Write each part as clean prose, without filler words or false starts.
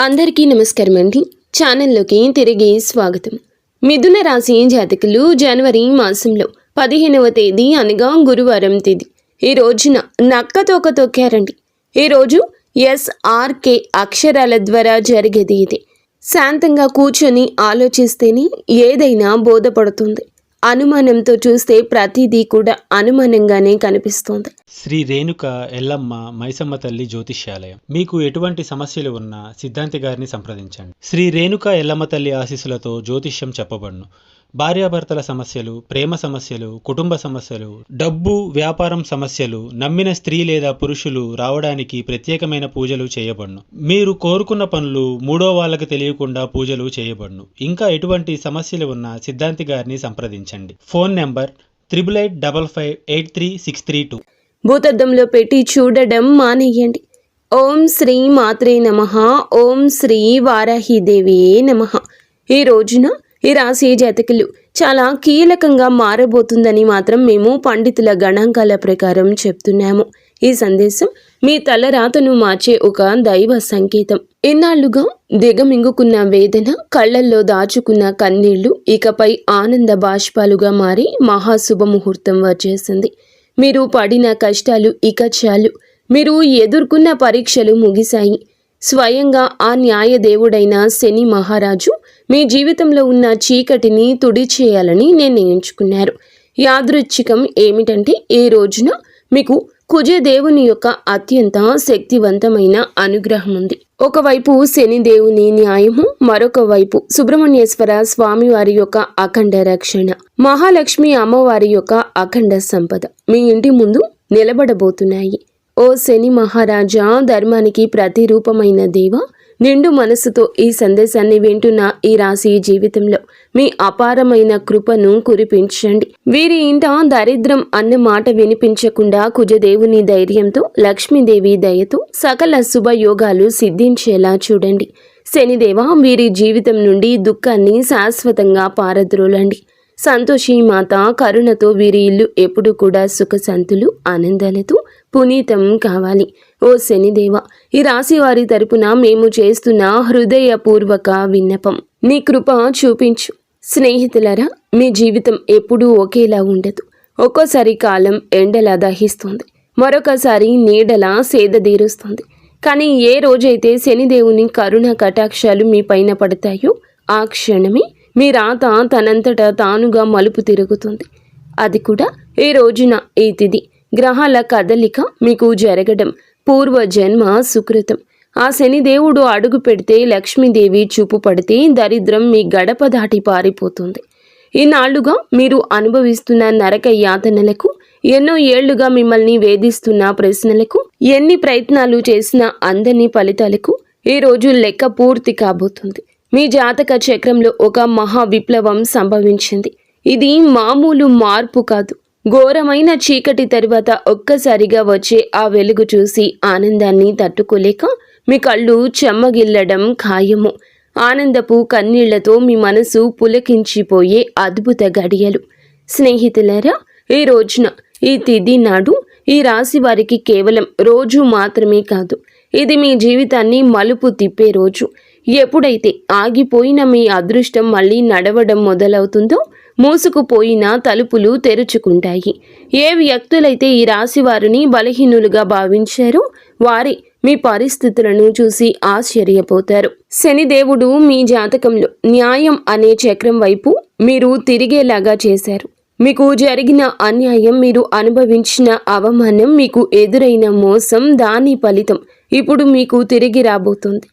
అందరికీ నమస్కారం అండి. ఛానల్లోకి తిరిగి స్వాగతం. మిథున రాశి జాతకులు జనవరి మాసంలో 15వ తేదీ అనగా గురువారం తేదీ ఈ రోజున నక్కతోక తొక్కారండి. ఈరోజు SRK అక్షరాల ద్వారా జరిగేది ఇది. శాంతంగా కూర్చొని ఆలోచిస్తేనే ఏదైనా బోధపడుతుంది. అనుమానంతో చూస్తే ప్రతిదీ కూడా అనుమానంగానే కనిపిస్తోంది. శ్రీ రేణుక ఎల్లమ్మ మైసమ్మ తల్లి జ్యోతిష్యాలయం. మీకు ఎటువంటి సమస్యలు ఉన్నా సిద్ధాంతి గారిని సంప్రదించండి. శ్రీ రేణుక ఎల్లమ్మ తల్లి ఆశీస్సులతో జ్యోతిష్యం చెప్పబడును. భార్యాభర్తల సమస్యలు, ప్రేమ సమస్యలు, కుటుంబ సమస్యలు, డబ్బు, వ్యాపారం సమస్యలు, నమ్మిన స్త్రీ లేదా పురుషులు రావడానికి ప్రత్యేకమైన పూజలు చేయబడును. మీరు కోరుకున్న పనులు మూడో వాళ్ళకి తెలియకుండా పూజలు చేయబడును. ఇంకా ఎటువంటి సమస్యలు ఉన్నా సిద్ధాంతి గారిని సంప్రదించండి. Phone number 8855833632. భూతద్దంలో పెట్టి చూడడం మానేయండి. ఓం శ్రీ మాత్రే నమః. ఓం శ్రీ వారాహిదేవి నమః. ఈ రోజున ఈ రాశి జాతకులు చాలా కీలకంగా మారబోతుందని మాత్రం మేము పండితుల గణాంకాల ప్రకారం చెప్తున్నాము. ఈ సందేశం మీ తలరాతను మార్చే ఒక దైవ సంకేతం. ఇన్నాళ్లుగా దిగమింగుకున్న వేదన, కళ్లల్లో దాచుకున్న కన్నీళ్లు ఇకపై ఆనంద బాష్పాలుగా మారి మహాశుభముహూర్తం వచ్చేసింది. మీరు పడిన కష్టాలు ఇక చాలు. మీరు ఎదుర్కొన్న పరీక్షలు ముగిశాయి. స్వయంగా ఆ న్యాయదేవుడైన శని మహారాజు మీ జీవితంలో ఉన్న చీకటిని తుడిచేయాలని నిర్ణయించుకున్నారు. యాదృచ్ఛికం ఏమిటంటే ఈ రోజున మీకు కుజదేవుని యొక్క అత్యంత శక్తివంతమైన అనుగ్రహం ఉంది. ఒకవైపు శనిదేవుని న్యాయము, మరొక వైపు సుబ్రహ్మణ్యేశ్వర స్వామి వారి యొక్క అఖండ రక్షణ, మహాలక్ష్మి అమ్మవారి యొక్క అఖండ సంపద మీ ఇంటి ముందు నిలబడబోతున్నాయి. ఓ శని మహారాజా, ధర్మానికి ప్రతిరూపమైన దేవ, నిండు మనసుతో ఈ సందేశాన్ని వింటున్న ఈ రాశి జీవితంలో మీ అపారమైన కృపను కురిపించండి. వీరి ఇంట దరిద్రం అన్న మాట వినిపించకుండా కుజదేవుని ధైర్యంతో, లక్ష్మీదేవి దయతో సకల శుభయోగాలు సిద్ధించేలా చూడండి. శనిదేవ, వీరి జీవితం నుండి దుఃఖాన్ని శాశ్వతంగా పారద్రోలండి. సంతోషి మాత కరుణతో వీరి ఇల్లు ఎప్పుడు కూడా సుఖశాంతులు, ఆనందాలతో పునీతం కావాలి. ఓ శనిదేవ, ఈ రాశి వారి తరపున మేము చేస్తున్న హృదయపూర్వక విన్నపం, నీ కృప చూపించు. స్నేహితులరా, మీ జీవితం ఎప్పుడూ ఒకేలా ఉండదు. ఒక్కోసారి కాలం ఎండలా దహిస్తుంది, మరొకసారి నీడలా సేదదీరుస్తుంది. కానీ ఏ రోజైతే శనిదేవుని కరుణ కటాక్షాలు మీ పైన పడతాయో ఆ క్షణమే మీ రాత తనంతటా తానుగా మలుపు తిరుగుతుంది. అది కూడా ఈ రోజున ఈ తిథి గ్రహాల కదలిక మీకు జరగడం పూర్వజన్మ సుకృతం. ఆ శనిదేవుడు అడుగు పెడితే, లక్ష్మీదేవి చూపు పడితే దరిద్రం మీ గడప దాటి పారిపోతుంది. ఈనాళ్లుగా మీరు అనుభవిస్తున్న నరక యాతనలకు, ఎన్నో ఏళ్లుగా మిమ్మల్ని వేధిస్తున్న ప్రశ్నలకు, ఎన్ని ప్రయత్నాలు చేసినా అందని ఫలితాలకు ఈ రోజు లెక్క పూర్తి కాబోతుంది. మీ జాతక చక్రంలో ఒక మహా విప్లవం సంభవించింది. ఇది మామూలు మార్పు కాదు. ఘోరమైన చీకటి తరువాత ఒక్కసారిగా వచ్చే ఆ వెలుగు చూసి ఆనందాన్ని తట్టుకోలేక మీ కళ్ళు చెమ్మగిల్లడం ఖాయము. ఆనందపు కన్నీళ్లతో మీ మనసు పులకించిపోయే అద్భుత గడియలు. స్నేహితులారా, ఈ రోజున ఈ తిథి నాడు ఈ రాశి వారికి కేవలం రోజు మాత్రమే కాదు, ఇది మీ జీవితాన్ని మలుపు తిప్పే రోజు. ఎప్పుడైతే ఆగిపోయిన మీ అదృష్టం మళ్ళీ నడవడం మొదలవుతుందో, మూసుకుపోయిన తలుపులు తెరుచుకుంటాయి. ఏ వ్యక్తులైతే ఈ రాశి వారిని బలహీనులుగా భావించారో వారి మీ పరిస్థితులను చూసి ఆశ్చర్యపోతారు. శనిదేవుడు మీ జాతకంలో న్యాయం అనే చక్రం వైపు మీరు తిరిగేలాగా చేశారు. మీకు జరిగిన అన్యాయం, మీరు అనుభవించిన అవమానం, మీకు ఎదురైన మోసం, దాని ఫలితం ఇప్పుడు మీకు తిరిగి రాబోతుంది.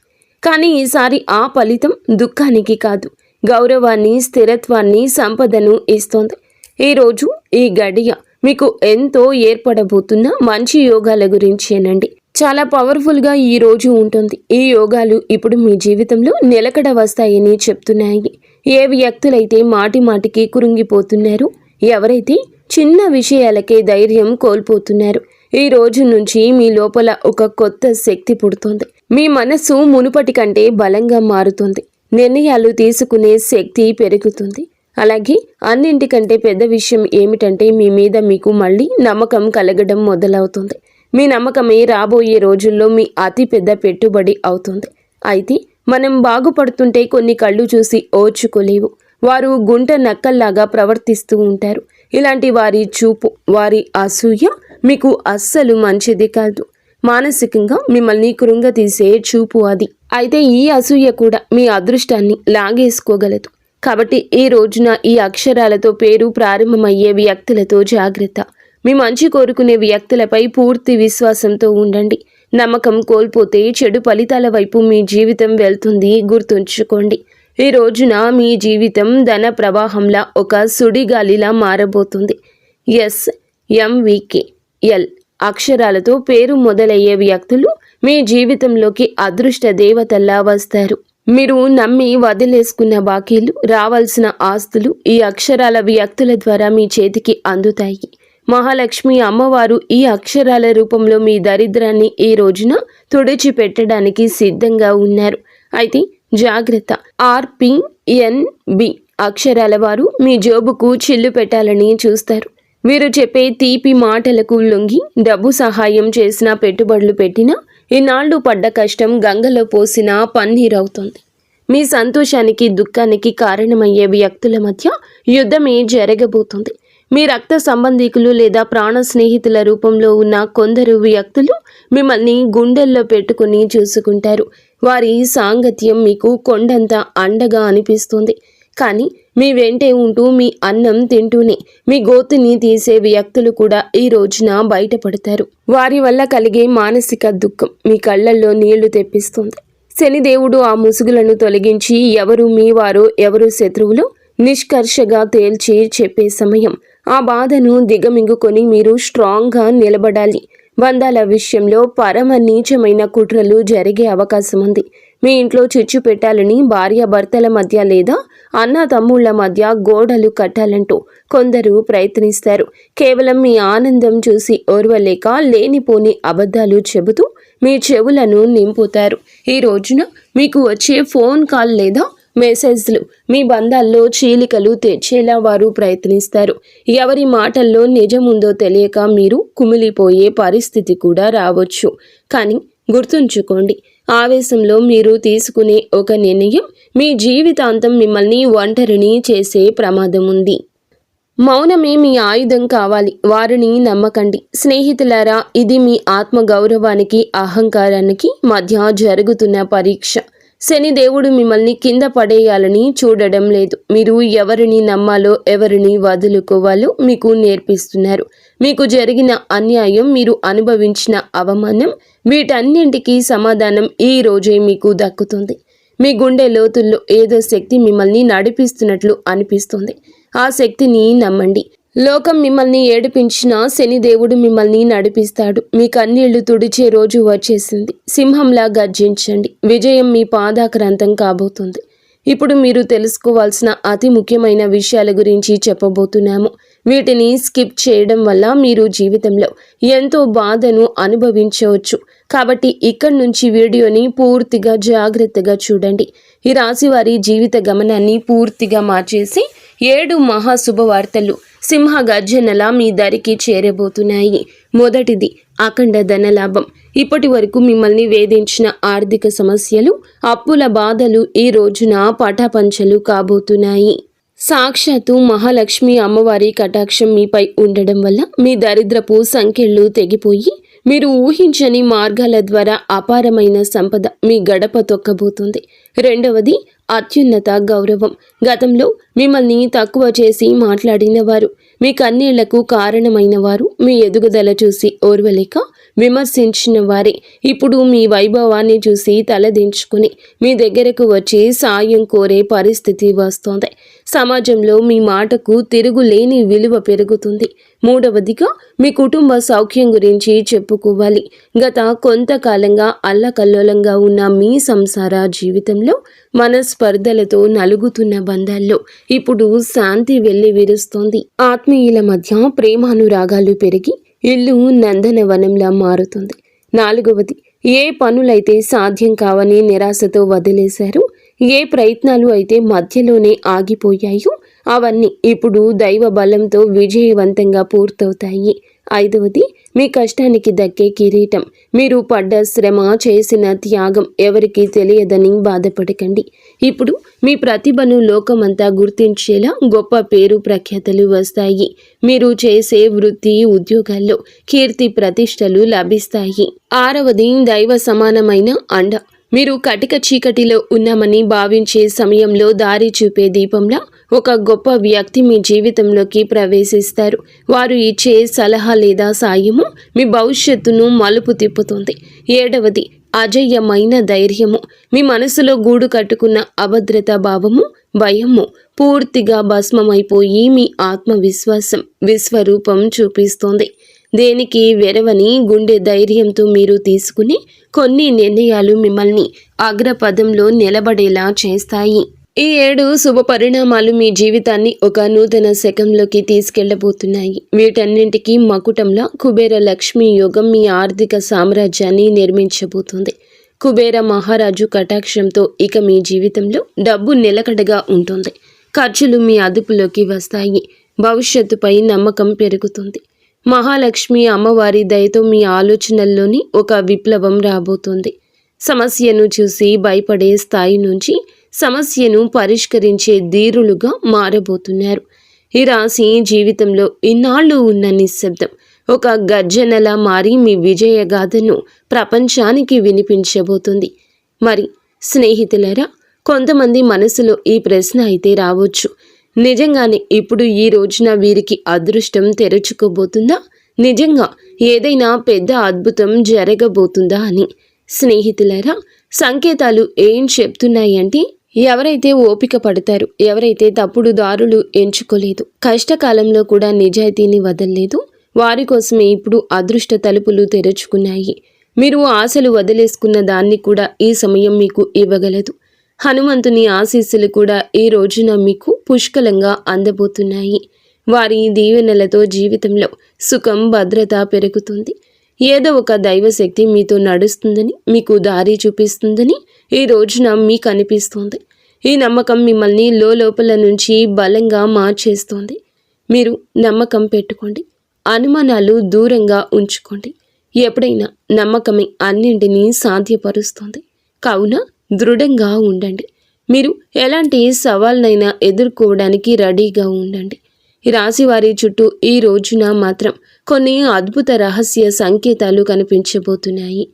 కానీ ఈసారి ఆ ఫలితం దుఃఖానికి కాదు, గౌరవాన్ని, స్థిరత్వాన్ని, సంపదను ఇస్తోంది. ఈరోజు ఈ గడియ మీకు ఎంతో ఏర్పడబోతున్న మంచి యోగాల గురించేనండి. చాలా పవర్ఫుల్గా ఈ రోజు ఉంటుంది. ఈ యోగాలు ఇప్పుడు మీ జీవితంలో నిలకడ వస్తాయని చెప్తున్నాయి. ఏ వ్యక్తులైతే మాటి మాటికి కురుంగిపోతున్నారో, ఎవరైతే చిన్న విషయాలకే ధైర్యం కోల్పోతున్నారు, ఈ రోజు నుంచి మీ లోపల ఒక కొత్త శక్తి పుడుతోంది. మీ మనసు మునుపటి కంటే బలంగా మారుతుంది. నిర్ణయాలు తీసుకునే శక్తి పెరుగుతుంది. అలాగే అన్నింటికంటే పెద్ద విషయం ఏమిటంటే మీ మీద మీకు మళ్ళీ నమ్మకం కలగడం మొదలవుతుంది. మీ నమ్మకమే రాబోయే రోజుల్లో మీ అతి పెద్ద పెట్టుబడి అవుతుంది. అయితే మనం బాగుపడుతుంటే కొన్ని కళ్ళు చూసి ఓర్చుకోలేవు. వారు గుంట నక్కల్లాగా ప్రవర్తిస్తూ ఉంటారు. ఇలాంటి వారి చూపు, వారి అసూయ మీకు అస్సలు మంచిది కాదు. మానసికంగా మిమ్మల్ని కృంగతీసే చూపు అది. అయితే ఈ అసూయ కూడా మీ అదృష్టాన్ని లాగేసుకోగలదు. కాబట్టి ఈ రోజున ఈ అక్షరాలతో పేరు ప్రారంభమయ్యే వ్యక్తులతో జాగ్రత్త. మీ మంచి కోరుకునే వ్యక్తులపై పూర్తి విశ్వాసంతో ఉండండి. నమ్మకం కోల్పోతే చెడు ఫలితాల వైపు మీ జీవితం వెళ్తుంది, గుర్తుంచుకోండి. ఈ రోజున మీ జీవితం ధన ప్రవాహంలా ఒక సుడిగాలిలా మారబోతుంది. SMVKL అక్షరాలతో పేరు మొదలయ్యే వ్యక్తులు మీ జీవితంలోకి అదృష్ట దేవతల్లా వస్తారు. మీరు నమ్మి వదిలేసుకున్న బాకీలు, రావాల్సిన ఆస్తులు ఈ అక్షరాల వ్యక్తుల ద్వారా మీ చేతికి అందుతాయి. మహాలక్ష్మి అమ్మవారు ఈ అక్షరాల రూపంలో మీ దరిద్రాన్ని ఈ రోజున తుడిచిపెట్టడానికి సిద్ధంగా ఉన్నారు. అయితే జాగ్రత్త. RPNB అక్షరాల వారు మీ జోబుకు చిల్లు పెట్టాలని చూస్తారు. వీరు చెప్పే తీపి మాటలకు లొంగి డబ్బు సహాయం చేసినా, పెట్టుబడులు పెట్టినా ఇన్నాళ్లు పడ్డ కష్టం గంగలో పోసిన పన్నీరవుతుంది. మీ సంతోషానికి, దుఃఖానికి కారణమయ్యే వ్యక్తుల మధ్య యుద్ధమే జరగబోతుంది. మీ రక్త సంబంధికులు లేదా ప్రాణ స్నేహితుల రూపంలో ఉన్న కొందరు వ్యక్తులు మిమ్మల్ని గుండెల్లో పెట్టుకుని చూసుకుంటారు. వారి సాంగత్యం మీకు కొండంత అండగా అనిపిస్తుంది. కానీ మీ వెంటే ఉంటూ మీ అన్నం తింటూనే మీ గోతిని తీసే వ్యక్తులు కూడా ఈ రోజున బయటపడతారు. వారి వల్ల కలిగే మానసిక దుఃఖం మీ కళ్ళల్లో నీళ్లు తెప్పిస్తుంది. శనిదేవుడు ఆ ముసుగులను తొలగించి ఎవరు మీ వారో, ఎవరు శత్రువులో నిష్కర్షగా తేల్చి చెప్పే సమయం. ఆ బాధను దిగమింగుకొని మీరు స్ట్రాంగ్గా నిలబడాలి. బంధాల విషయంలో పరమ నీచమైన కుట్రలు జరిగే అవకాశం ఉంది. మీ ఇంట్లో చిచ్చు పెట్టాలని భార్యాభర్తల మధ్య లేదా అన్న తమ్ముళ్ల మధ్య గోడలు కట్టాలంటూ కొందరు ప్రయత్నిస్తారు. కేవలం మీ ఆనందం చూసి ఓర్వలేక లేనిపోని అబద్ధాలు చెబుతూ మీ చెవులను నింపుతారు. ఈ రోజున మీకు వచ్చే ఫోన్ కాల్ లేదా మెసేజ్లు మీ బంధాల్లో చీలికలు తెచ్చేలా వారు ప్రయత్నిస్తారు. ఎవరి మాటల్లో నిజముందో తెలియక మీరు కుమిలిపోయే పరిస్థితి కూడా రావచ్చు. కానీ గుర్తుంచుకోండి, ఆవేశంలో మీరు తీసుకునే ఒక నిర్ణయం మీ జీవితాంతం మిమ్మల్ని ఒంటరిని చేసే ప్రమాదం ఉంది. మౌనమే మీ ఆయుధం కావాలి. వారిని నమ్మకండి. స్నేహితులారా, ఇది మీ ఆత్మగౌరవానికి, అహంకారానికి మధ్య జరుగుతున్న పరీక్ష. శనిదేవుడు మిమ్మల్ని కింద పడేయాలని చూడడం లేదు. మీరు ఎవరిని నమ్మాలో, ఎవరిని వదులుకోవాలో మీకు నేర్పిస్తున్నారు. మీకు జరిగిన అన్యాయం, మీరు అనుభవించిన అవమానం, వీటన్నింటికీ సమాధానం ఈ రోజే మీకు దక్కుతుంది. మీ గుండె లోతుల్లో ఏదో శక్తి మిమ్మల్ని నడిపిస్తున్నట్లు అనిపిస్తుంది. ఆ శక్తిని నమ్మండి. లోకం మిమ్మల్ని ఏడిపించినా శనిదేవుడు మిమ్మల్ని నడిపిస్తాడు. మీ కన్నీళ్లు తుడిచే రోజు వచ్చేసింది. సింహంలా గర్జించండి. విజయం మీ పాదాక్రాంతం కాబోతుంది. ఇప్పుడు మీరు తెలుసుకోవాల్సిన అతి ముఖ్యమైన విషయాల గురించి చెప్పబోతున్నాము. వీటిని స్కిప్ చేయడం వల్ల మీరు జీవితంలో ఎంతో బాధను అనుభవించవచ్చు. కాబట్టి ఇక్కడి నుంచి వీడియోని పూర్తిగా జాగ్రత్తగా చూడండి. ఈ రాశి వారి జీవిత గమనాన్ని పూర్తిగా మార్చేసి 7 మహాశుభవార్తలు సింహ గర్జనలా మీ దరికి చేరబోతున్నాయి. మొదటిది అఖండ ధనలాభం. ఇప్పటి వరకు మిమ్మల్ని వేధించిన ఆర్థిక సమస్యలు, అప్పుల బాధలు ఈ రోజున పటాపంచలు కాబోతున్నాయి. సాక్షాత్తు మహాలక్ష్మి అమ్మవారి కటాక్షం మీపై ఉండడం వల్ల మీ దరిద్రపు సంకెళ్ళు తెగిపోయి మీరు ఊహించని మార్గాల ద్వారా అపారమైన సంపద మీ గడప తొక్కబోతుంది. రెండవది అత్యున్నత గౌరవం. గతంలో మిమ్మల్ని తక్కువ చేసి మాట్లాడిన వారు, మీ కన్నీళ్లకు కారణమైన వారు, మీ ఎదుగుదల చూసి ఓర్వలేక విమర్శించిన వారే ఇప్పుడు మీ వైభవాన్ని చూసి తలదించుకుని మీ దగ్గరకు వచ్చి సాయం కోరే పరిస్థితి వస్తోంది. సమాజంలో మీ మాటకు తిరుగులేని విలువ పెరుగుతుంది. మూడవదిగా మీ కుటుంబ సౌఖ్యం గురించి చెప్పుకోవాలి. గత కొంతకాలంగా అల్లకల్లోలంగా ఉన్న మీ సంసార జీవితంలో మనస్పర్ధలతో నలుగుతున్న బంధాల్లో ఇప్పుడు శాంతి వెళ్లి విరుస్తోంది. ఆత్మీయుల మధ్య ప్రేమానురాగాలు పెరిగి ఇల్లు నందనవనంలా మారుతుంది. నాలుగవది, ఏ పనులైతే సాధ్యం కావని నిరాశతో వదిలేశారో, ఏ ప్రయత్నాలు అయితే మధ్యలోనే ఆగిపోయాయో అవన్నీ ఇప్పుడు దైవ బలంతో విజయవంతంగా పూర్తవుతాయి. ఐదవది, మీ కష్టానికి దక్కే కిరీటం. మీరు పడ్డ శ్రమ, చేసిన త్యాగం ఎవరికీ తెలియదని బాధపడకండి. ఇప్పుడు మీ ప్రతిభను లోకమంతా గుర్తించేలా గొప్ప పేరు ప్రఖ్యాతలు వస్తాయి. మీరు చేసే వృత్తి, ఉద్యోగాల్లో కీర్తి ప్రతిష్టలు లభిస్తాయి. 6వది దైవ సమానమైన అండ. మీరు కటిక చీకటిలో ఉన్నామని భావించే సమయంలో దారి చూపే దీపంలా ఒక గొప్ప వ్యక్తి మీ జీవితంలోకి ప్రవేశిస్తారు. వారు ఇచ్చే సలహా లేదా సాయము మీ భవిష్యత్తును మలుపు తిప్పుతుంది. 7వది అజేయమైన ధైర్యము. మీ మనసులో గూడు కట్టుకున్న అభద్రతా భావము, భయము పూర్తిగా భస్మమైపోయి మీ ఆత్మవిశ్వాసం విశ్వరూపం చూపిస్తోంది. దేనికి వెరవని గుండె ధైర్యంతో మీరు తీసుకునే కొన్ని నిర్ణయాలు మిమ్మల్ని అగ్రపదంలో నిలబడేలా చేస్తాయి. ఈ 7 శుభ పరిణామాలు మీ జీవితాన్ని ఒక నూతన శకంలోకి తీసుకెళ్లబోతున్నాయి. వీటన్నింటికీ మకుటంలా కుబేర లక్ష్మీ యోగం మీ ఆర్థిక సామ్రాజ్యాన్ని నిర్మించబోతుంది. కుబేర మహారాజు కటాక్షంతో ఇక మీ జీవితంలో డబ్బు నిలకడగా ఉంటుంది. ఖర్చులు మీ అదుపులోకి వస్తాయి. భవిష్యత్తుపై నమ్మకం పెరుగుతుంది. మహాలక్ష్మి అమ్మవారి దయతో మీ ఆలోచనల్లోని ఒక విప్లవం రాబోతుంది. సమస్యను చూసి భయపడే స్థాయి నుంచి సమస్యను పరిష్కరించే ధీరులుగా మారబోతున్నారు. ఈ రాశి జీవితంలో ఇన్నాళ్ళు ఉన్న నిశ్శబ్దం ఒక గర్జనలా మారి మీ విజయగాథను ప్రపంచానికి వినిపించబోతుంది. మరి స్నేహితులారా, కొంతమంది మనసులో ఈ ప్రశ్న అయితే రావచ్చు, నిజంగానే ఇప్పుడు ఈ రోజున వీరికి అదృష్టం తెరుచుకోబోతుందా? నిజంగా ఏదైనా పెద్ద అద్భుతం జరగబోతుందా అని. స్నేహితులారా, సంకేతాలు ఏం చెప్తున్నాయంటే, ఎవరైతే ఓపిక పడతారు, ఎవరైతే తప్పుడు దారులు ఎంచుకోలేదు, కష్టకాలంలో కూడా నిజాయితీని వదలలేదు, వారి కోసమే ఇప్పుడు అదృష్ట తలుపులు తెరుచుకున్నాయి. మీరు ఆశలు వదిలేసుకున్న దాన్ని కూడా ఈ సమయం మీకు ఇవ్వగలదు. హనుమంతుని ఆశీస్సులు కూడా ఈ రోజున మీకు పుష్కలంగా అందబోతున్నాయి. వారి దీవెనలతో జీవితంలో సుఖం, భద్రత పెరుగుతుంది. ఏదో ఒక దైవశక్తి మీతో నడుస్తుందని, మీకు దారి చూపిస్తుందని ఈ రోజున మీకు అనిపిస్తుంది. ఈ నమ్మకం మిమ్మల్ని లోపల నుంచి బలంగా మార్చేస్తోంది. మీరు నమ్మకం పెట్టుకోండి. అనుమానాలు దూరంగా ఉంచుకోండి. ఎప్పుడైనా నమ్మకమే అన్నింటినీ సాధ్యపరుస్తుంది. కావున దృఢంగా ఉండండి. మీరు ఎలాంటి సవాల్నైనా ఎదుర్కోవడానికి రెడీగా ఉండండి. ఈ రాశి వారి చుట్టూ ఈ రోజున మాత్రం కొన్ని అద్భుత రహస్య సంకేతాలు కనిపించబోతున్నాయి.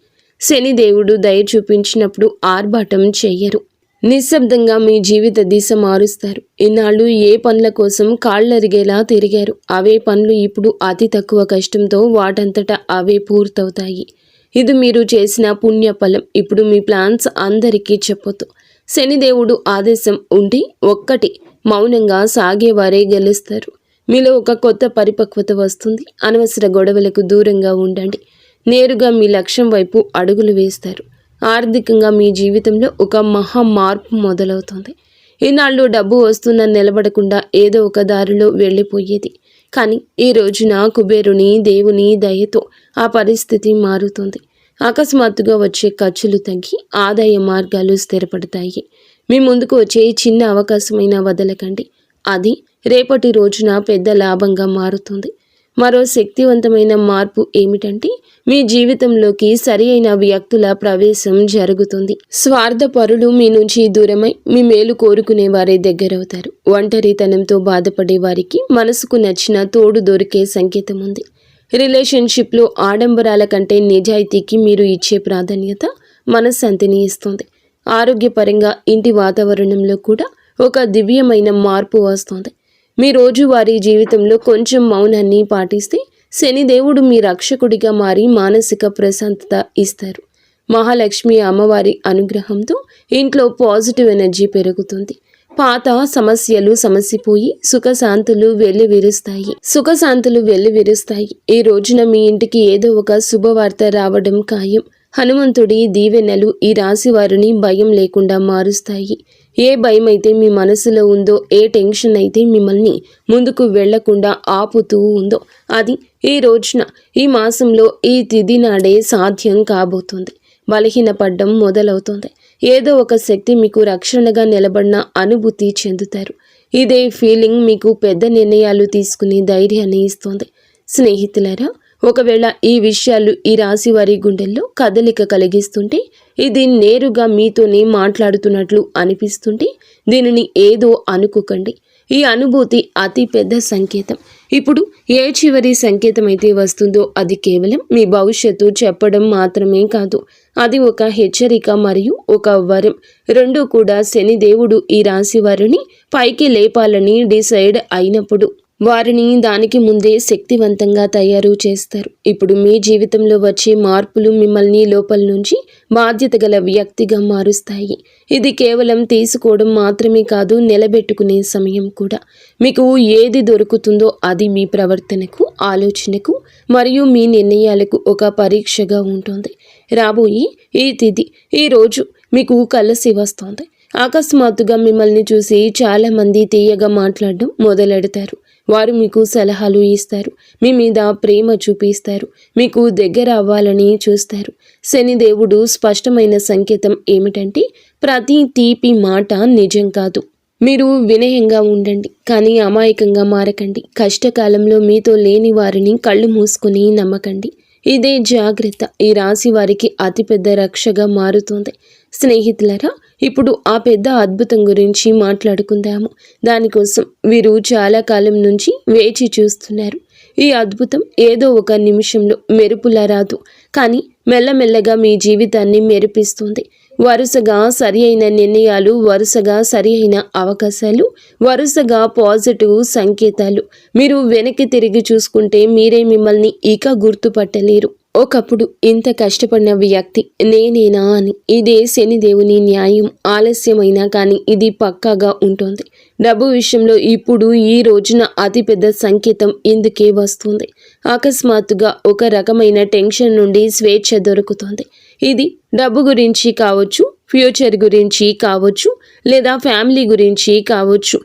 శనిదేవుడు దయ చూపించినప్పుడు ఆర్భాటం చెయ్యరు. నిశ్శబ్దంగా మీ జీవిత దిశ మారుస్తారు. ఇన్నాళ్ళు ఏ పనుల కోసం కాళ్ళరిగేలా తిరిగారు, అవే పనులు ఇప్పుడు అతి తక్కువ కష్టంతో వాటంతటా అవే పూర్తవుతాయి. ఇది మీరు చేసిన పుణ్యఫలం. ఇప్పుడు మీ ప్లాన్స్ అందరికీ చెప్పొద్దు. శనిదేవుడు ఆదేశం ఉండి ఒక్కటి మౌనంగా సాగేవారే గెలుస్తారు. మీలో ఒక కొత్త పరిపక్వత వస్తుంది. అనవసర గొడవలకు దూరంగా ఉండండి. నేరుగా మీ లక్ష్యం వైపు అడుగులు వేస్తారు. ఆర్థికంగా మీ జీవితంలో ఒక మహా మార్పు మొదలవుతుంది. ఈనాళ్ళు డబ్బు వస్తున్న నిలబడకుండా ఏదో ఒక దారిలో వెళ్ళిపోయేది. కానీ ఈ రోజున కుబేరుని దేవుని దయతో ఆ పరిస్థితి మారుతుంది. అకస్మాత్తుగా వచ్చే ఖర్చులు తగ్గి ఆదాయ మార్గాలు స్థిరపడతాయి. మీ ముందుకు వచ్చే చిన్న అవకాశమైనా వదలకండి. అది రేపటి రోజున పెద్ద లాభంగా మారుతుంది. మరో శక్తివంతమైన మార్పు ఏమిటంటే, మీ జీవితంలోకి సరి అయిన వ్యక్తుల ప్రవేశం జరుగుతుంది. స్వార్థపరులు మీ నుంచి దూరమై మీ మేలు కోరుకునే వారే దగ్గరవుతారు. ఒంటరితనంతో బాధపడే వారికి మనసుకు నచ్చిన తోడు దొరికే సంకేతం ఉంది. రిలేషన్షిప్లో ఆడంబరాల కంటే నిజాయితీకి మీరు ఇచ్చే ప్రాధాన్యత మనశ్శాంతిని ఇస్తుంది. ఆరోగ్యపరంగా ఇంటి వాతావరణంలో కూడా ఒక దివ్యమైన మార్పు వస్తుంది. మీ రోజువారీ జీవితంలో కొంచెం మౌనాన్ని పాటిస్తే శనిదేవుడు మీ రక్షకుడిగా మారి మానసిక ప్రశాంతత ఇస్తారు. మహాలక్ష్మి అమ్మవారి అనుగ్రహంతో ఇంట్లో పాజిటివ్ ఎనర్జీ పెరుగుతుంది. పాత సమస్యలు సమసిపోయి సుఖశాంతులు వెల్లివిరుస్తాయి. ఈ రోజున మీ ఇంటికి ఏదో ఒక శుభవార్త రావడం ఖాయం. హనుమంతుడి దీవెనలు ఈ రాశి వారిని భయం లేకుండా మారుస్తాయి. ఏ భయం అయితే మీ మనసులో ఉందో, ఏ టెన్షన్ అయితే మిమ్మల్ని ముందుకు వెళ్లకుండా ఆపుతూ ఉందో, అది ఈ రోజున, ఈ మాసంలో, ఈ తిథి నాడే సాధ్యం కాబోతుంది. బలహీనపడ్డం మొదలవుతుంది. ఏదో ఒక శక్తి మీకు రక్షణగా నిలబడిన అనుభూతి చెందుతారు. ఇదే ఫీలింగ్ మీకు పెద్ద నిర్ణయాలు తీసుకునే ధైర్యాన్ని ఇస్తుంది. స్నేహితులారా, ఒకవేళ ఈ విషయాలు ఈ రాశి వారి గుండెల్లో కదలిక కలిగిస్తుంటే, ఇది నేరుగా మీతోనే మాట్లాడుతున్నట్లు అనిపిస్తుంటే దీనిని ఏదో అనుకోకండి. ఈ అనుభూతి అతి పెద్ద సంకేతం. ఇప్పుడు ఏ చివరి సంకేతం అయితే వస్తుందో అది కేవలం మీ భవిష్యత్తు చెప్పడం మాత్రమే కాదు, అది ఒక హెచ్చరిక మరియు ఒక వరం. రెండూ కూడా శనిదేవుడు ఈ రాశి వారిని పైకి లేపాలని డిసైడ్ అయినప్పుడు వారిని దానికి ముందే శక్తివంతంగా తయారు చేస్తారు. ఇప్పుడు మీ జీవితంలో వచ్చే మార్పులు మిమ్మల్ని లోపల నుంచి బాధ్యత గల వ్యక్తిగా మారుస్తాయి. ఇది కేవలం తీసుకోవడం మాత్రమే కాదు, నిలబెట్టుకునే సమయం కూడా. మీకు ఏది దొరుకుతుందో అది మీ ప్రవర్తనకు, ఆలోచనకు మరియు మీ నిర్ణయాలకు ఒక పరీక్షగా ఉంటుంది. రాబోయే ఈ తిథి, ఈ రోజు మీకు కలిసి వస్తుంది. అకస్మాత్తుగా మిమ్మల్ని చూసి చాలామంది తీయగా మాట్లాడడం మొదలెడతారు. వారు మీకు సలహాలు ఇస్తారు, మీ మీద ప్రేమ చూపిస్తారు, మీకు దగ్గర అవ్వాలని చూస్తారు. శనిదేవుడు స్పష్టమైన సంకేతం ఏమిటంటే, ప్రతి తీపి మాట నిజం కాదు. మీరు వినయంగా ఉండండి, కానీ అమాయకంగా మారకండి. కష్టకాలంలో మీతో లేని వారిని కళ్ళు మూసుకుని నమ్మకండి. ఇదే జాగ్రత్త ఈ రాశి వారికి అతిపెద్ద రక్షగా మారుతుంది. స్నేహితులరా, ఇప్పుడు ఆ పెద్ద అద్భుతం గురించి మాట్లాడుకుందాము. దానికోసం వీరు చాలా కాలం నుంచి వేచి చూస్తున్నారు. ఈ అద్భుతం ఏదో ఒక నిమిషంలో మెరుపులా రాదు, కానీ మెల్లమెల్లగా మీ జీవితాన్ని మెరిపిస్తుంది. వరుసగా సరి అయిన నిర్ణయాలు, వరుసగా సరి అయిన అవకాశాలు, వరుసగా పాజిటివ్ సంకేతాలు. మీరు వెనక్కి తిరిగి చూసుకుంటే మీరే మిమ్మల్ని ఇక గుర్తుపట్టలేరు. ఒకప్పుడు ఇంత కష్టపడిన వ్యక్తి నేనేనా అని. ఇదే శనిదేవుని న్యాయం. ఆలస్యమైనా కానీ ఇది పక్కాగా ఉంటుంది. డబ్బు విషయంలో ఇప్పుడు ఈ రోజున అతిపెద్ద సంకేతం ఇందుకే వస్తుంది. అకస్మాత్తుగా ఒక రకమైన టెన్షన్ నుండి స్వేచ్ఛ దొరుకుతుంది. ఇది డబ్బు గురించి కావచ్చు, ఫ్యూచర్ గురించి కావచ్చు, లేదా ఫ్యామిలీ గురించి కావచ్చు.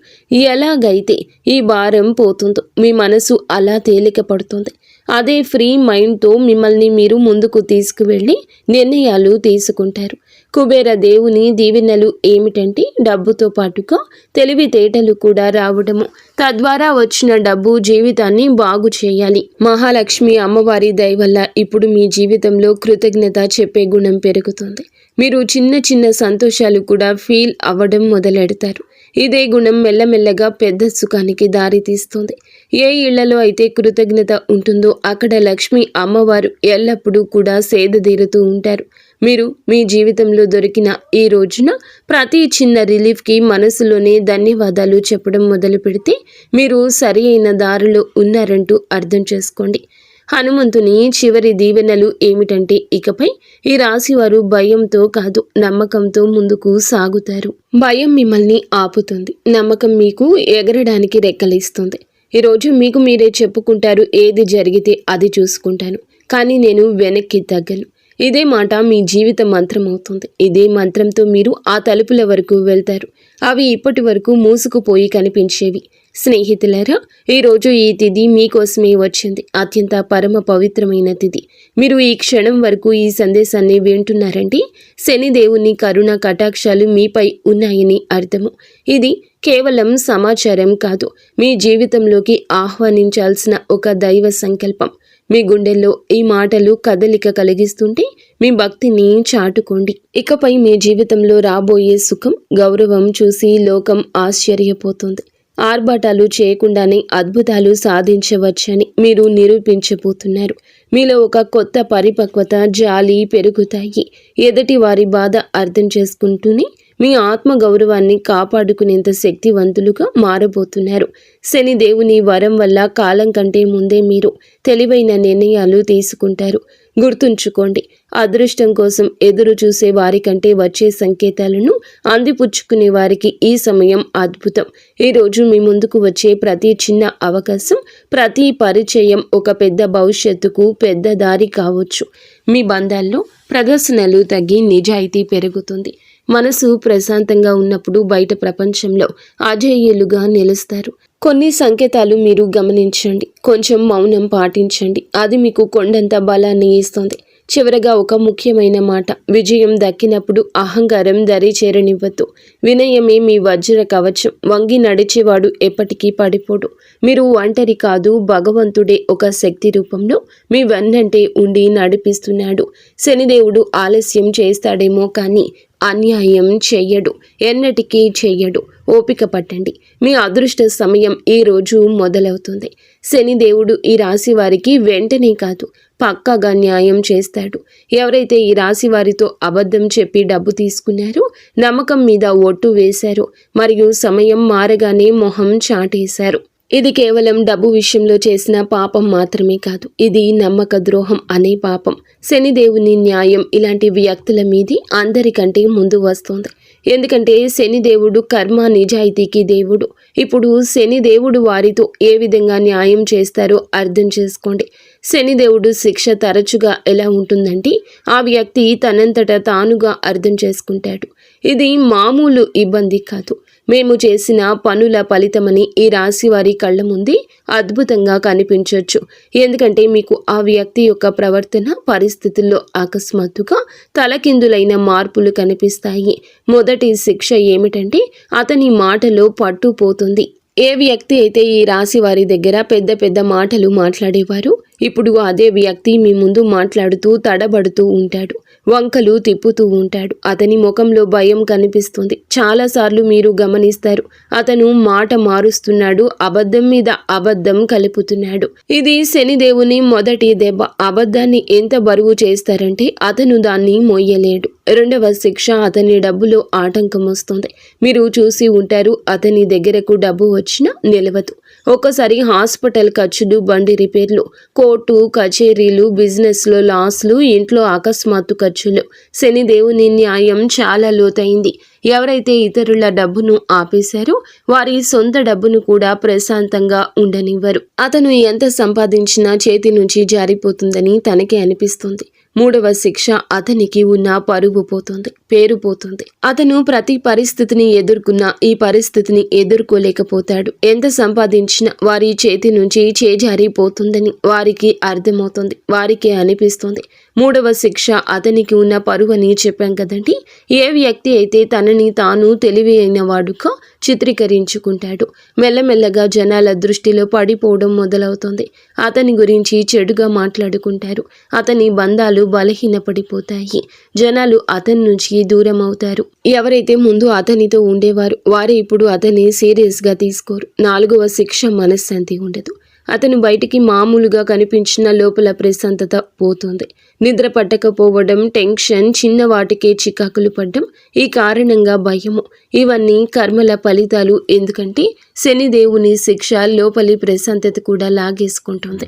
ఎలాగైతే ఈ భారం పోతుందో మీ మనసు అలా తేలిక పడుతుంది. అదే ఫ్రీ మైండ్తో మిమ్మల్ని మీరు ముందుకు తీసుకువెళ్ళి నిర్ణయాలు తీసుకుంటారు. కుబేర దేవుని దీవెనలు ఏమిటంటే, డబ్బుతో పాటుగా తెలివితేటలు కూడా రావడము. తద్వారా వచ్చిన డబ్బు జీవితాన్ని బాగు చేయాలి. మహాలక్ష్మి అమ్మవారి దయ వల్ల ఇప్పుడు మీ జీవితంలో కృతజ్ఞత చెప్పే గుణం పెరుగుతుంది. మీరు చిన్న చిన్న సంతోషాలు కూడా ఫీల్ అవ్వడం మొదలెడతారు. ఇదే గుణం మెల్లమెల్లగా పెద్ద సుఖానికి దారితీస్తుంది. ఏ ఇళ్లలో అయితే కృతజ్ఞత ఉంటుందో అక్కడ లక్ష్మి అమ్మవారు ఎల్లప్పుడూ కూడా సేదతీరుతూ ఉంటారు. మీరు మీ జీవితంలో దొరికిన ఈ రోజున ప్రతి చిన్న రిలీఫ్కి మనసులోనే ధన్యవాదాలు చెప్పడం మొదలు పెడితే మీరు సరి అయిన దారిలో ఉన్నారంటూ అర్థం చేసుకోండి. హనుమంతుని చివరి దీవెనలు ఏమిటంటే, ఇకపై ఈ రాశివారు భయంతో కాదు, నమ్మకంతో ముందుకు సాగుతారు. భయం మిమ్మల్ని ఆపుతుంది, నమ్మకం మీకు ఎగరడానికి రెక్కలిస్తుంది. ఈరోజు మీకు మీరే చెప్పుకుంటారు, ఏది జరిగితే అది చూసుకుంటాను, కానీ నేను వెనక్కి తగ్గను. ఇదే మాట మీ జీవిత మంత్రం అవుతుంది. ఇదే మంత్రంతో మీరు ఆ తలుపుల వరకు వెళ్తారు. అవి ఇప్పటి వరకు మూసుకుపోయి కనిపించేవి. స్నేహితులారా, ఈరోజు ఈ తిథి మీకోసమే వచ్చింది. అత్యంత పరమ పవిత్రమైన తిథి. మీరు ఈ క్షణం వరకు ఈ సందేశాన్ని వింటున్నారంటే శనిదేవుని కరుణ కటాక్షాలు మీపై ఉన్నాయని అర్థము. ఇది కేవలం సమాచారం కాదు, మీ జీవితంలోకి ఆహ్వానించాల్సిన ఒక దైవ సంకల్పం. మీ గుండెల్లో ఈ మాటలు కదలిక కలిగిస్తుంటే మీ భక్తిని చాటుకోండి. ఇకపై మీ జీవితంలో రాబోయే సుఖం, గౌరవం చూసి లోకం ఆశ్చర్యపోతుంది. ఆర్భాటాలు చేయకుండానే అద్భుతాలు సాధించవచ్చని మీరు నిరూపించబోతున్నారు. మీలో ఒక కొత్త పరిపక్వత, జాలి పెరుగుతాయి. ఎదుటి వారి బాధ అర్థం చేసుకుంటూనే మీ ఆత్మ గౌరవాన్ని కాపాడుకునేంత శక్తివంతులుగా మారబోతున్నారు. శని దేవుని వరం వల్ల కాలం కంటే ముందే మీరు తెలివైన నిర్ణయాలు తీసుకుంటారు. గుర్తుంచుకోండి, అదృష్టం కోసం ఎదురు చూసే వారికంటే వచ్చే సంకేతాలను అందిపుచ్చుకునే వారికి ఈ సమయం అద్భుతం. ఈరోజు మీ ముందుకు వచ్చే ప్రతి చిన్న అవకాశం, ప్రతి పరిచయం ఒక పెద్ద భవిష్యత్తుకు పెద్ద దారి కావచ్చు. మీ బంధాల్లో ప్రదర్శనలు తగ్గి నిజాయితీ పెరుగుతుంది. మనసు ప్రశాంతంగా ఉన్నప్పుడు బయట ప్రపంచంలో అజేయులుగా నిలుస్తారు. కొన్ని సంకేతాలు మీరు గమనించండి, కొంచెం మౌనం పాటించండి. అది మీకు కొండంత బలాన్ని ఇస్తుంది. చివరగా ఒక ముఖ్యమైన మాట, విజయం దక్కినప్పుడు అహంకారం దరి చేరనివ్వద్దు. వినయమే మీ వజ్ర కవచం. వంగి నడిచేవాడు ఎప్పటికీ పడిపోడు. మీరు ఒంటరి కాదు, భగవంతుడే ఒక శక్తి రూపంలో మీ వెన్నంటే ఉండి నడిపిస్తున్నాడు. శనిదేవుడు ఆలస్యం చేస్తాడేమో కానీ అన్యాయం చెయ్యడు, ఎన్నటికీ చెయ్యడు. ఓపిక పట్టండి, మీ అదృష్ట సమయం ఈ రోజు మొదలవుతుంది. శనిదేవుడు ఈ రాశి వారికి వెంటనే కాదు, పక్కాగా న్యాయం చేస్తాడు. ఎవరైతే ఈ రాశి వారితో అబద్ధం చెప్పి డబ్బు తీసుకున్నారో, నమ్మకం మీద ఒట్టు వేశారో, మరియు సమయం మారగానే మొహం చాటేశారు, ఇది కేవలం డబ్బు విషయంలో చేసిన పాపం మాత్రమే కాదు, ఇది నమ్మక ద్రోహం అనే పాపం. శనిదేవుని న్యాయం ఇలాంటి వ్యక్తుల మీది అందరికంటే ముందు వస్తుంది. ఎందుకంటే శనిదేవుడు కర్మ నిజాయితీకి దేవుడు. ఇప్పుడు శనిదేవుడు వారితో ఏ విధంగా న్యాయం చేస్తారో అర్థం చేసుకోండి. శనిదేవుడు శిక్ష తరచుగా ఎలా ఉంటుందంటే, ఆ వ్యక్తి తనంతట తానుగా అర్థం చేసుకుంటాడు. ఇది మామూలు ఇబ్బంది కాదు, మేము చేసిన పనుల ఫలితమని ఈ రాశి వారి కళ్ళ ముందే అద్భుతంగా కనిపించవచ్చు. ఎందుకంటే మీకు ఆ వ్యక్తి యొక్క ప్రవర్తన పరిస్థితుల్లో అకస్మాత్తుగా తలకిందులైన మార్పులు కనిపిస్తాయి. మొదటి శిక్ష ఏమిటంటే, అతని మాటలో పట్టుపోతుంది. ఏ వ్యక్తి అయితే ఈ రాశి వారి దగ్గర పెద్ద పెద్ద మాటలు మాట్లాడేవారు, ఇప్పుడు అదే వ్యక్తి మీ ముందు మాట్లాడుతూ తడబడుతూ ఉంటాడు, వంకలు తిప్పుతూ ఉంటాడు. అతని ముఖంలో భయం కనిపిస్తుంది. చాలాసార్లు మీరు గమనిస్తారు, అతను మాట మారుస్తున్నాడు, అబద్ధం మీద అబద్ధం కలుపుతున్నాడు. ఇది శనిదేవుని మొదటి దెబ్బ. అబద్ధాన్ని ఎంత బరువు చేస్తారంటే అతను దాన్ని మొయ్యలేడు. రెండవ శిక్ష, అతని డబ్బులో ఆటంకం వస్తుంది. మీరు చూసి ఉంటారు, అతని దగ్గరకు డబ్బు వచ్చినా నిలవదు. ఒక్కసారి హాస్పిటల్ ఖర్చులు, బండి రిపేర్లు, కోర్టు కచేరీలు, బిజినెస్లో లాస్లు, ఇంట్లో అకస్మాత్తు ఖర్చులు. శనిదేవుని న్యాయం చాలా లోతైంది. ఎవరైతే ఇతరుల డబ్బును ఆపేశారో వారి సొంత డబ్బును కూడా ప్రశాంతంగా ఉండనివ్వరు. అతను ఎంత సంపాదించినా చేతి నుంచి జారిపోతుందని తనకే అనిపిస్తుంది. మూడవ శిక్ష, అతనికి ఉన్న పరువు పోతుంది, పేరు పోతుంది. అతను ప్రతి పరిస్థితిని ఎదుర్కొన్నా ఈ పరిస్థితిని ఎదుర్కోలేకపోతాడు. ఎంత సంపాదించినా వారి చేతి నుంచి చేజారిపోతుందని వారికి అర్థమవుతుంది, వారికి అనిపిస్తుంది. మూడవ శిక్ష, అతనికి ఉన్న పరువు అని చెప్పాం కదండి. ఏ వ్యక్తి అయితే తనని తాను తెలివి అయిన వాడుగా చిత్రీకరించుకుంటాడు, మెల్లమెల్లగా జనాల దృష్టిలో పడిపోవడం మొదలవుతుంది. అతని గురించి చెడుగా మాట్లాడుకుంటారు, అతని బంధాలు బలహీనపడిపోతాయి, జనాలు అతని నుంచి దూరం అవుతారు. ఎవరైతే ముందు అతనితో ఉండేవారు వారు ఇప్పుడు అతన్ని సీరియస్గా తీసుకోరు. నాలుగవ శిక్ష, మనశ్శాంతి ఉండదు. అతను బయటికి మామూలుగా కనిపించిన లోపల ప్రశాంతత పోతుంది. నిద్ర పట్టకపోవడం, టెన్షన్, చిన్న వాటికే చికాకులు పడ్డం, ఈ కారణంగా భయము, ఇవన్నీ కర్మల ఫలితాలు. ఎందుకంటే శనిదేవుని శిక్ష లోపలి ప్రశాంతత కూడా లాగేసుకుంటుంది.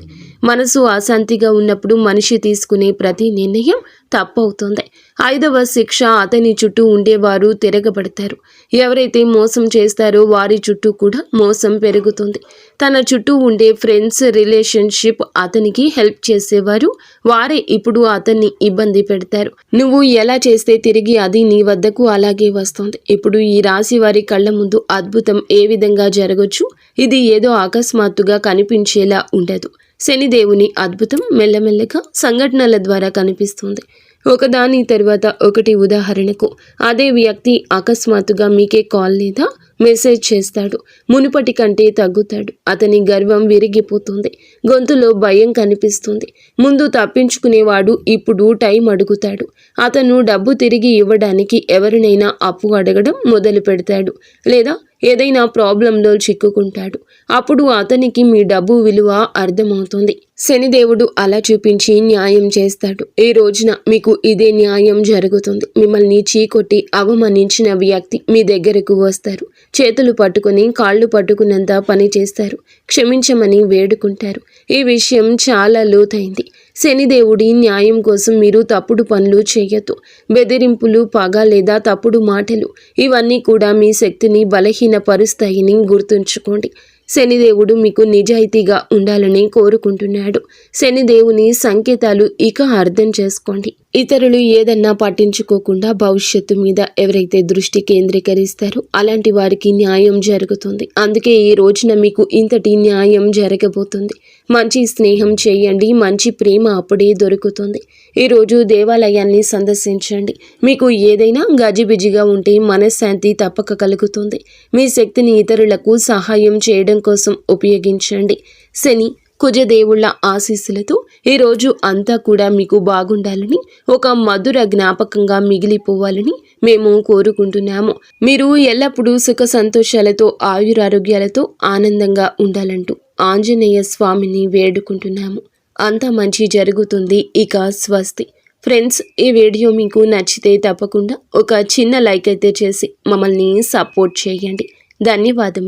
మనసు అశాంతిగా ఉన్నప్పుడు మనిషి తీసుకునే ప్రతి నిర్ణయం తప్పవుతుంది. ఐదవ శిక్ష, అతని చుట్టూ ఉండేవారు తిరగబడతారు. ఎవరైతే మోసం చేస్తారో వారి చుట్టూ కూడా మోసం పెరుగుతుంది. తన చుట్టూ ఉండే ఫ్రెండ్స్, రిలేషన్షిప్, అతనికి హెల్ప్ చేసేవారు వారే ఇప్పుడు అతన్ని ఇబ్బంది పెడతారు. నువ్వు ఎలా చేస్తే తిరిగి అది నీ వద్దకు అలాగే వస్తుంది. ఇప్పుడు ఈ రాశి వారి కళ్ళ ముందు అద్భుతం ఏ విధంగా జరగచ్చు, ఇది ఏదో అకస్మాత్తుగా కనిపించేలా ఉండదు. శనిదేవుని అద్భుతం మెల్లమెల్లగా సంఘటనల ద్వారా కనిపిస్తుంది, ఒకదాని తర్వాత ఒకటి. ఉదాహరణకు, అదే వ్యక్తి అకస్మాత్తుగా మీకే కాల్ లేదా మెసేజ్ చేస్తాడు. మునుపటి కంటే తగ్గుతాడు. అతని గర్వం విరిగిపోతుంది, గొంతులో భయం కనిపిస్తుంది. ముందు తప్పించుకునేవాడు ఇప్పుడు టైం అడుగుతాడు. అతను డబ్బు తిరిగి ఇవ్వడానికి ఎవరినైనా అప్పు అడగడం మొదలు పెడతాడు, లేదా ఏదైనా ప్రాబ్లంలో చిక్కుకుంటాడు. అప్పుడు అతనికి మీ డబ్బు విలువ అర్థమవుతుంది. శనిదేవుడు అలా చూపించి న్యాయం చేస్తాడు. ఈ రోజున మీకు ఇదే న్యాయం జరుగుతుంది. మిమ్మల్ని చీకొట్టి అవమానించిన వ్యక్తి మీ దగ్గరకు వస్తారు. చేతులు పట్టుకుని కాళ్ళు పట్టుకున్నంత పని చేస్తారు. క్షమించమని వేడుకుంటారు. ఈ విషయం చాలా లోతైంది. శనిదేవుడి న్యాయం కోసం మీరు తప్పుడు పనులు చేయొద్దు. బెదిరింపులు, పగ లేదా తప్పుడు మాటలు, ఇవన్నీ కూడా మీ శక్తిని బలహీనపరుస్తాయని గుర్తుంచుకోండి. శనిదేవుడు మీకు నిజాయితీగా ఉండాలని కోరుకుంటున్నాడు. శనిదేవుని సంకేతాలు ఇక అర్థం చేసుకోండి. ఇతరులు ఏదన్నా పట్టించుకోకుండా భవిష్యత్తు మీద ఎవరైతే దృష్టి కేంద్రీకరిస్తారో అలాంటి వారికి న్యాయం జరుగుతుంది. అందుకే ఈ రోజున మీకు ఇంతటి న్యాయం జరగబోతుంది. మంచి స్నేహం చేయండి, మంచి ప్రేమ అప్పుడే దొరుకుతుంది. ఈరోజు దేవాలయాన్ని సందర్శించండి. మీకు ఏదైనా గజిబిజిగా ఉంటే మనశ్శాంతి తప్పక కలుగుతుంది. మీ శక్తిని ఇతరులకు సహాయం చేయడం కోసం ఉపయోగించండి. శని కుజదేవుళ్ల ఆశీస్సులతో ఈరోజు అంతా కూడా మీకు బాగుండాలని, ఒక మధుర జ్ఞాపకంగా మిగిలిపోవాలని మేము కోరుకుంటున్నాము. మీరు ఎల్లప్పుడూ సుఖ సంతోషాలతో ఆయురారోగ్యాలతో ఆనందంగా ఉండాలంటూ ఆంజనేయ స్వామిని వేడుకుంటున్నాము. అంతా మంచి జరుగుతుంది. ఇక స్వస్తి. ఫ్రెండ్స్, ఈ వీడియో మీకు నచ్చితే తప్పకుండా ఒక చిన్న లైక్ అయితే చేసి మమ్మల్ని సపోర్ట్ చేయండి. ధన్యవాదం.